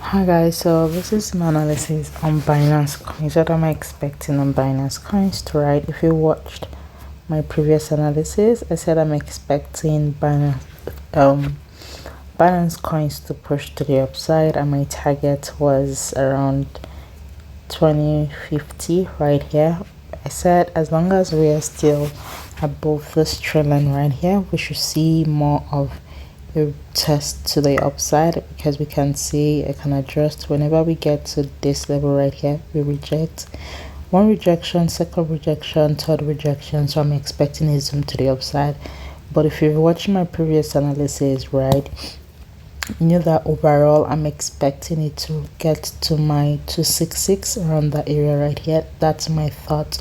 Hi guys, so this is my analysis on Binance coins. What am I expecting on Binance coins to write? If you watched my previous analysis, I said I'm expecting Binance coins to push to the upside, and my target was around 2050 right here. I said as long as we are still above this trend line right here, we should see more of a test to the upside, because we can see it can adjust whenever we get to this level right here. We reject one rejection, second rejection, third rejection, so I'm expecting a zoom to the upside. But if you've watched my previous analysis, right, you know that overall I'm expecting it to get to my 266 around that area right here. That's my thought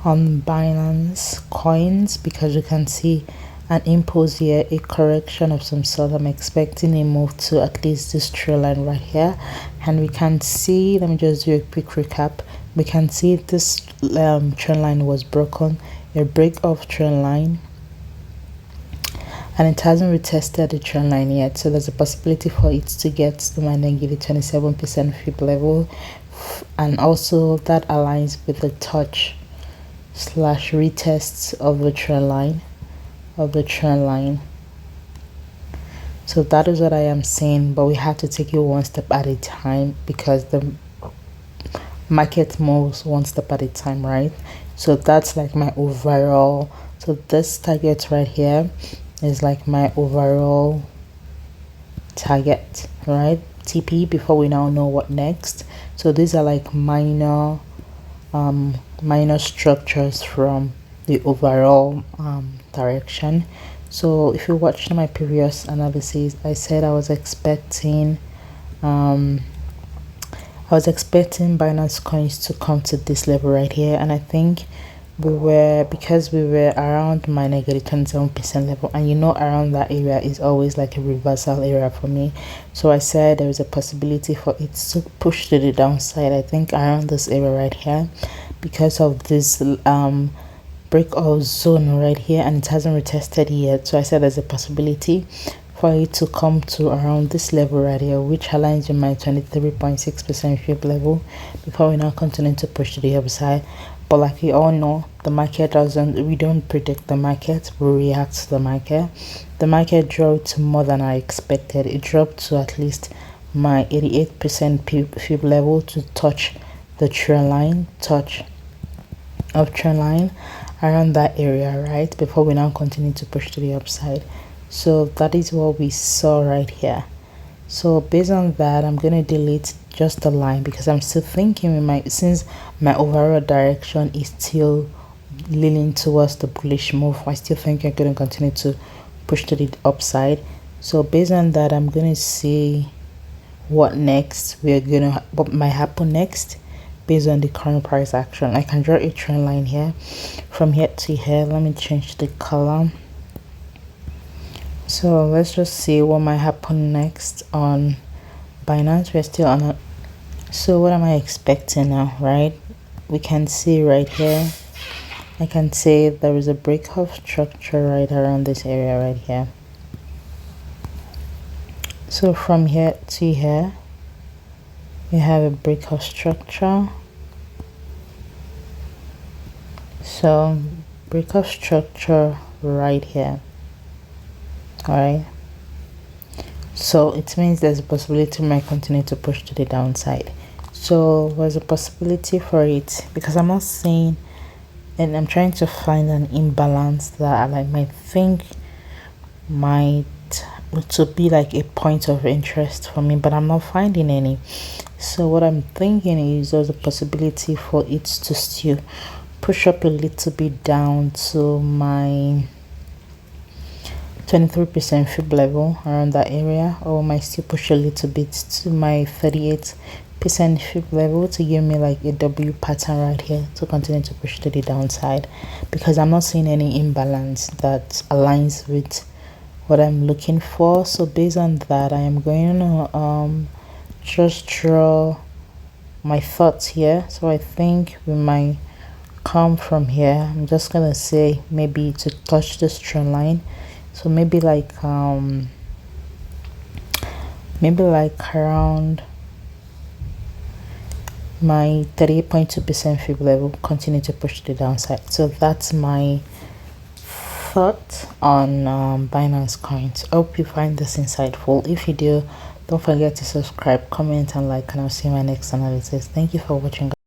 on Binance coins, because you can see an impulse here, a correction of some sort. I'm expecting a move to at least this trail line right here, and we can see, let me just do a quick recap. We can see this trend line was broken, a break of trend line, and it hasn't retested the trend line yet, so there's a possibility for it to get to my negative 27% fib level, and also that aligns with the touch slash retests of the trend line. So that is what I am saying, but we have to take it one step at a time, because the market moves one step at a time, right? So that's like my overall, so this target right here is like my overall target, right? TP, before we now know what next. So these are like minor structures from the overall direction. So if you watched my previous analysis, I said I was expecting Binance coins to come to this level right here, and I think because we were around my negative 27% level, and you know around that area is always like a reversal area for me. So I said there is a possibility for it to push to the downside, I think around this area right here, because of this breakout zone right here, and it hasn't retested yet. So I said there's a possibility for it to come to around this level right here, which aligns with my 23.6% fib level, before we now continue to push to the upside. But like we all know, the market we don't predict the market, we react to the market. The market dropped more than I expected. It dropped to at least my 88% fib level to touch the trend line, around that area, right, before we now continue to push to the upside. So that is what we saw right here. So based on that, I'm going to delete just the line, because I'm still thinking since my overall direction is still leaning towards the bullish move, I still think I'm going to continue to push to the upside. So based on that, I'm going to see what might happen next based on the current price action. I can draw a trend line here from here to here. Let me change the color. So let's just see what might happen next on Binance. We're still on a, so what am I expecting now, right? We can see right here, I can say there is a break of structure right around this area right here. So from here to here, we have a break of structure. So break of structure right here. All right, so it means there's a possibility we might continue to push to the downside. So there's a possibility for it, because I'm not saying, and I'm trying to find an imbalance that I might think might to be like a point of interest for me, but I'm not finding any. So what I'm thinking is there's a possibility for it to still push up a little bit down to my 23% fib level around that area, or might still push a little bit to my 38% fib level to give me like a W pattern right here to continue to push to the downside, because I'm not seeing any imbalance that aligns with what I'm looking for. So based on that, I am going to just draw my thoughts here. So I think we might come from here. I'm just gonna say maybe to touch this trend line. So maybe like around my 38.2% fib level continue to push to the downside. So that's my thought on Binance coins. I hope you find this insightful. If you do, don't forget to subscribe, comment, and like, and I'll see you in my next analysis. Thank you for watching.